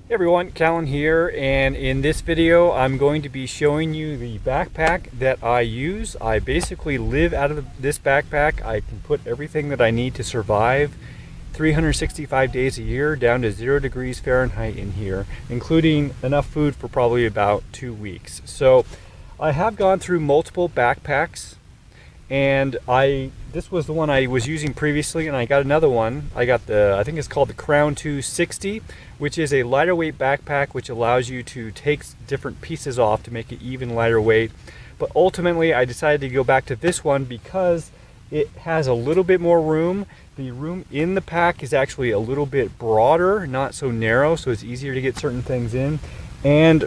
Hey everyone, Cahlen here, and in this video I'm going to be showing you the backpack that I use. I basically live out of this backpack. I can put everything that I need to survive 365 days a year down to 0 degrees Fahrenheit in here, including enough food for probably about 2 weeks. So I have gone through multiple backpacks, and this was the one I was using previously, and I got another one. I got I think it's called the Crown 260, which is a lighter weight backpack which allows you to take different pieces off to make it even lighter weight. But ultimately I decided to go back to this one because it has a little bit more room. The room in the pack is actually a little bit broader, not so narrow, so it's easier to get certain things in. And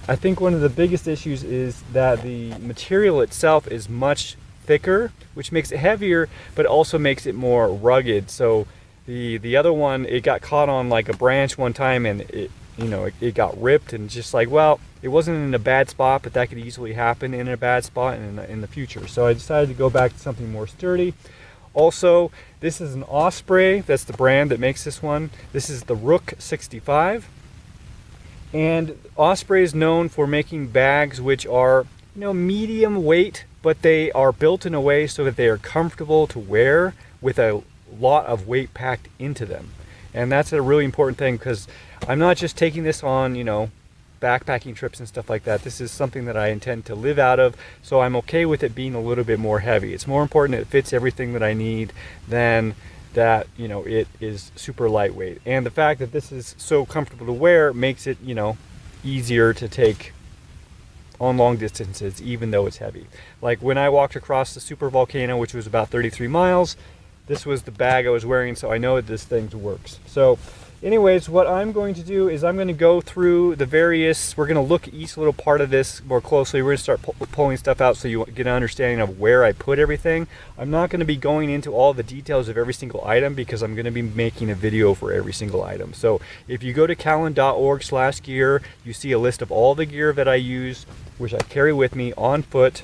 I think one of the biggest issues is that the material itself is much thicker, which makes it heavier, but also makes it more rugged. So the other one, it got caught on like a branch one time, and it got ripped, and just like, well, it wasn't in a bad spot, but that could easily happen in a bad spot in the future. So I decided to go back to something more sturdy. Also, this is an Osprey. That's the brand that makes this one. This is the Rook 65, and Osprey is known for making bags which are medium weight, but they are built in a way so that they are comfortable to wear with a lot of weight packed into them. And that's a really important thing, because I'm not just taking this on backpacking trips and stuff like that. This is something that I intend to live out of, so I'm okay with it being a little bit more heavy. It's more important that it fits everything that I need than that it is super lightweight. And the fact that this is so comfortable to wear makes it easier to take on long distances, even though it's heavy. Like when I walked across the super volcano, which was about 33 miles, this was the bag I was wearing, so I know that this thing works. So anyways, what I'm going to do is I'm going to go through the various, we're going to look at each little part of this more closely. We're going to start pulling stuff out so you get an understanding of where I put everything. I'm not going to be going into all the details of every single item, because I'm going to be making a video for every single item. So if you go to cahlen.org/gear, you see a list of all the gear that I use, which I carry with me on foot,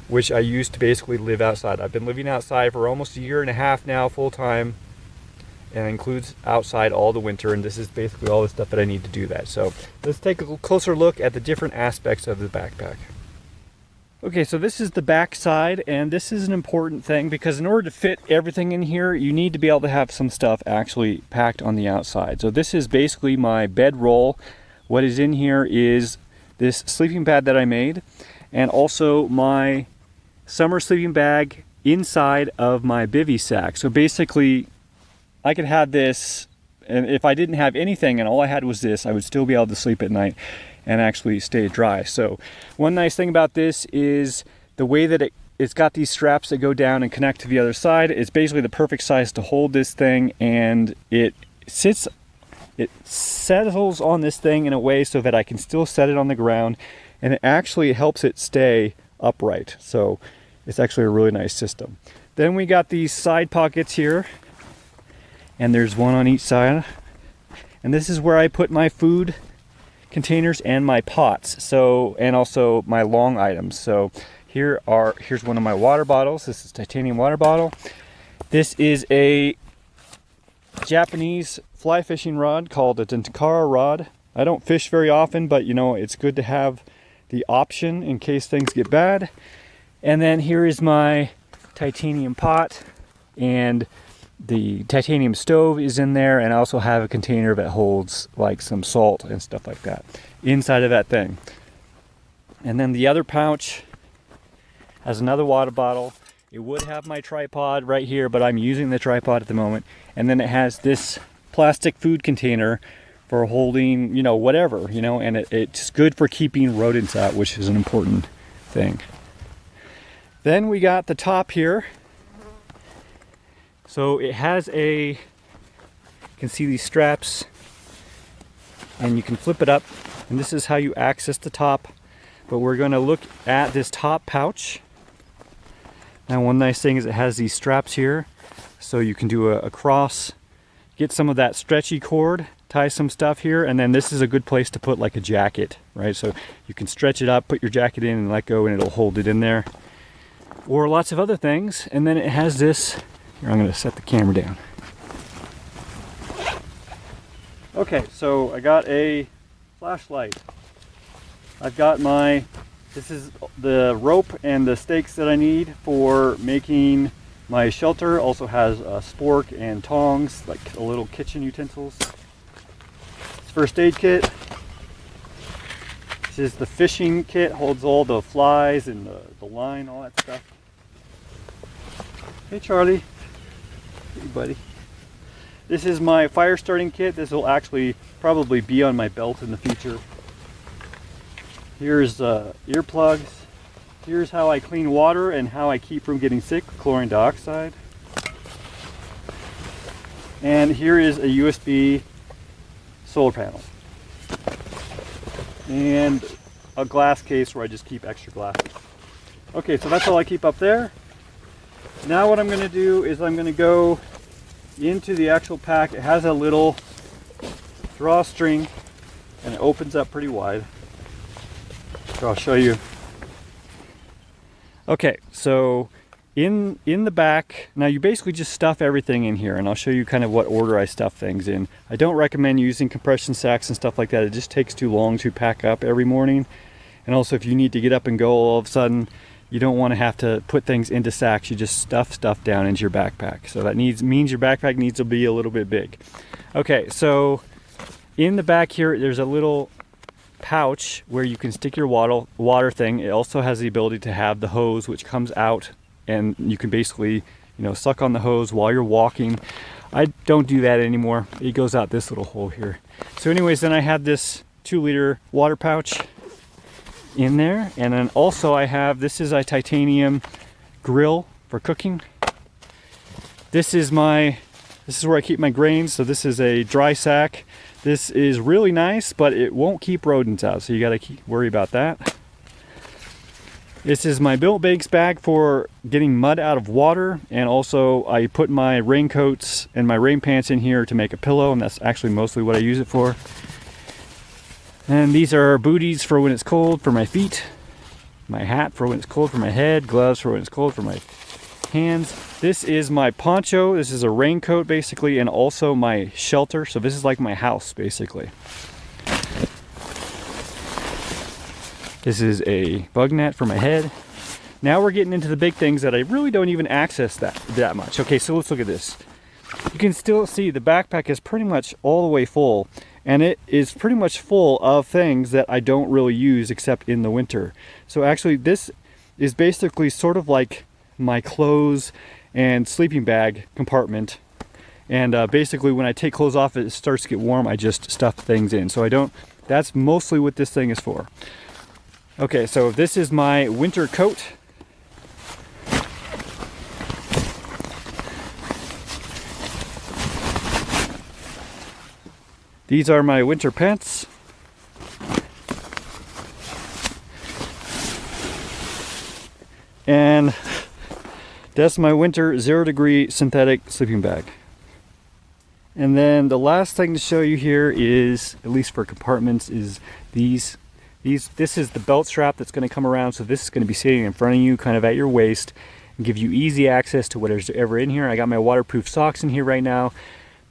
which I use to basically live outside. I've been living outside for almost a year and a half now, full time, and it includes outside all the winter, and this is basically all the stuff that I need to do that. So let's take a closer look at the different aspects of the backpack. Okay, so this is the back side, and this is an important thing, because in order to fit everything in here, you need to be able to have some stuff actually packed on the outside. So this is basically my bedroll. What is in here is this sleeping pad that I made, and also my summer sleeping bag inside of my bivy sack. So basically I could have this, and if I didn't have anything and all I had was this, I would still be able to sleep at night and actually stay dry. So one nice thing about this is the way that it's got these straps that go down and connect to the other side. It's basically the perfect size to hold this thing, and it settles on this thing in a way so that I can still set it on the ground, and it actually helps it stay upright. So it's actually a really nice system. Then we got these side pockets here, and there's one on each side, and this is where I put my food containers and my pots, so, and also my long items. So here's one of my water bottles. This is a titanium water bottle. This is a Japanese fly fishing rod called a Tenkara rod. I don't fish very often, but it's good to have the option in case things get bad. And then here is my titanium pot, and the titanium stove is in there, and I also have a container that holds like some salt and stuff like that inside of that thing. And then the other pouch has another water bottle. It would have my tripod right here, but I'm using the tripod at the moment. And then it has this plastic food container for holding, whatever, and it's good for keeping rodents out, which is an important thing. Then we got the top here. So it has you can see these straps, and you can flip it up, and this is how you access the top. But we're going to look at this top pouch. Now, one nice thing is it has these straps here, so you can do a cross, get some of that stretchy cord, tie some stuff here, and then this is a good place to put like a jacket, right? So you can stretch it up, put your jacket in, and let go, and it'll hold it in there. Or lots of other things. And then it has this, here, I'm going to set the camera down. Okay, so I got a flashlight. I've got this is the rope and the stakes that I need for making my shelter. Also has a spork and tongs, like a little kitchen utensils. First aid kit. This is the fishing kit, holds all the flies and the line, all that stuff. Hey Charlie. Hey buddy. This is my fire starting kit. This will actually probably be on my belt in the future. Here's earplugs. Here's how I clean water and how I keep from getting sick with chlorine dioxide. And here is a USB solar panel. And a glass case where I just keep extra glasses. Okay, so that's all I keep up there. Now what I'm going to do is I'm going to go into the actual pack. It has a little drawstring and it opens up pretty wide. So I'll show you. Okay, so in the back, now you basically just stuff everything in here, and I'll show you kind of what order I stuff things in. I don't recommend using compression sacks and stuff like that. It just takes too long to pack up every morning. And also if you need to get up and go all of a sudden, you don't want to have to put things into sacks. You just stuff stuff down into your backpack. So that means your backpack needs to be a little bit big. Okay, so in the back here, there's a little pouch where you can stick your water thing. It also has the ability to have the hose, which comes out, and you can basically, suck on the hose while you're walking. I don't do that anymore. It goes out this little hole here. So anyways, then I have this 2-liter water pouch in there, and then also I have, this is a titanium grill for cooking. This is where I keep my grains. So this is a dry sack. This is really nice, but it won't keep rodents out, so you got to worry about that. This is my Built Bakes bag for getting mud out of water, and also I put my raincoats and my rain pants in here to make a pillow, and that's actually mostly what I use it for. And these are booties for when it's cold for my feet, my hat for when it's cold for my head, gloves for when it's cold for my hands. This is my poncho. This is a raincoat basically, and also my shelter. So this is like my house basically. This is a bug net for my head. Now we're getting into the big things that I really don't even access that much. Okay, so let's look at this. You can still see the backpack is pretty much all the way full, and it is pretty much full of things that I don't really use except in the winter. So actually this is basically sort of like my clothes and sleeping bag compartment, and basically when I take clothes off, it starts to get warm, I just stuff things in. So that's mostly what this thing is for. Okay, so this is my winter coat. These are my winter pants. And that's my winter 0-degree synthetic sleeping bag. And then the last thing to show you here is, at least for compartments, is this is the belt strap that's going to come around. So this is going to be sitting in front of you, kind of at your waist, and give you easy access to whatever's ever in here. I got my waterproof socks in here right now,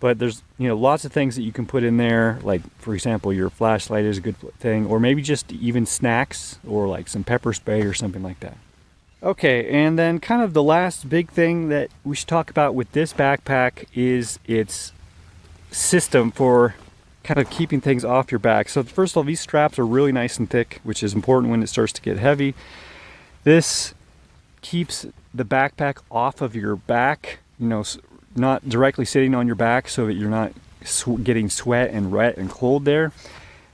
but there's lots of things that you can put in there. Like for example, your flashlight is a good thing, or maybe just even snacks, or like some pepper spray or something like that. Okay, and then kind of the last big thing that we should talk about with this backpack is its system for kind of keeping things off your back. So first of all, these straps are really nice and thick, which is important when it starts to get heavy. This keeps the backpack off of your back, not directly sitting on your back, so that you're not getting sweat and wet and cold there.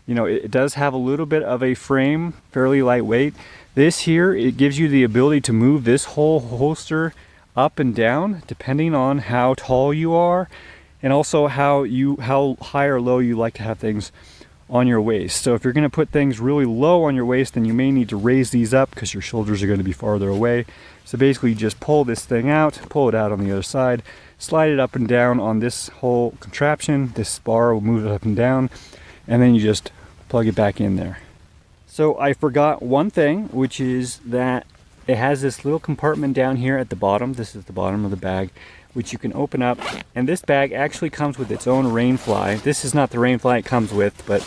It does have a little bit of a frame, fairly lightweight. This here, it gives you the ability to move this whole holster up and down depending on how tall you are, and also how high or low you like to have things on your waist. So if you're going to put things really low on your waist, then you may need to raise these up because your shoulders are going to be farther away. So basically you just pull this thing out, pull it out on the other side, slide it up and down on this whole contraption. This bar will move it up and down, and then you just plug it back in there. So I forgot one thing, which is that it has this little compartment down here at the bottom. This is the bottom of the bag, which you can open up. And this bag actually comes with its own rain fly. This is not the rain fly it comes with, but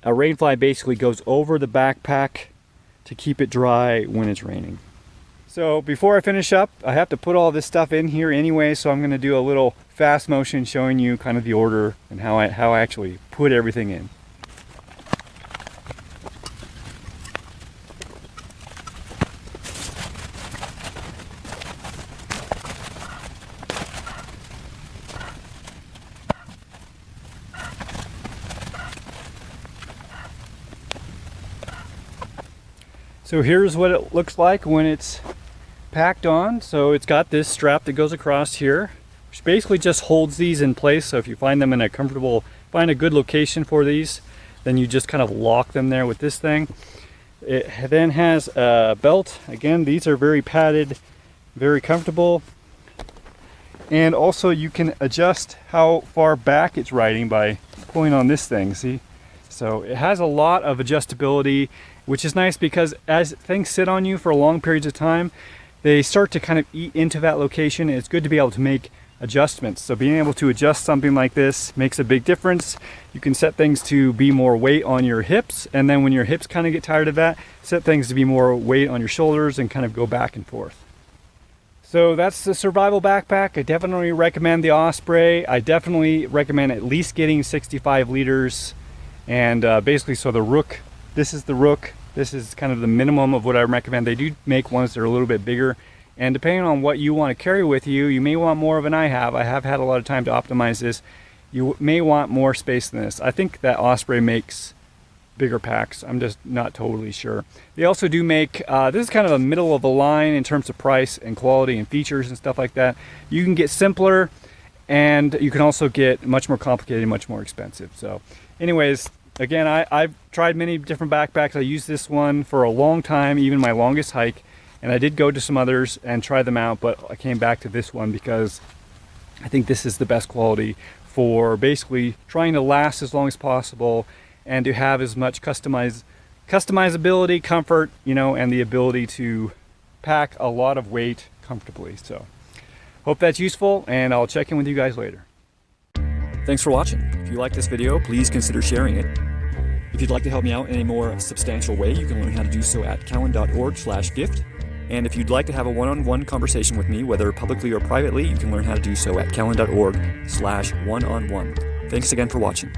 a rain fly basically goes over the backpack to keep it dry when it's raining. So before I finish up, I have to put all this stuff in here anyway, so I'm going to do a little fast motion showing you kind of the order and how I actually put everything in. So here's what it looks like when it's packed on. So it's got this strap that goes across here, which basically just holds these in place. So if you find them in a find a good location for these, then you just kind of lock them there with this thing. It then has a belt. Again, these are very padded, very comfortable. And also you can adjust how far back it's riding by pulling on this thing, see? So it has a lot of adjustability, which is nice because as things sit on you for long periods of time, they start to kind of eat into that location. And it's good to be able to make adjustments. So being able to adjust something like this makes a big difference. You can set things to be more weight on your hips, and then when your hips kind of get tired of that, set things to be more weight on your shoulders and kind of go back and forth. So that's the survival backpack. I definitely recommend the Osprey. I definitely recommend at least getting 65 liters. And basically, so the Rook, this is the Rook. This is kind of the minimum of what I recommend. They do make ones that are a little bit bigger. And depending on what you want to carry with you, you may want more than I have. I have had a lot of time to optimize this. You may want more space than this. I think that Osprey makes bigger packs. I'm just not totally sure. They also do make, this is kind of a middle of the line in terms of price and quality and features and stuff like that. You can get simpler, and you can also get much more complicated and much more expensive. So anyways, again, I've tried many different backpacks. I used this one for a long time, even my longest hike. And I did go to some others and try them out, but I came back to this one because I think this is the best quality for basically trying to last as long as possible and to have as much customizability, comfort, you know, and the ability to pack a lot of weight comfortably. So hope that's useful, and I'll check in with you guys later. Thanks for watching. If you like this video, please consider sharing it. If you'd like to help me out in a more substantial way, you can learn how to do so at cahlen.org/gift. And if you'd like to have a one-on-one conversation with me, whether publicly or privately, you can learn how to do so at cahlen.org/one-on-one. Thanks again for watching.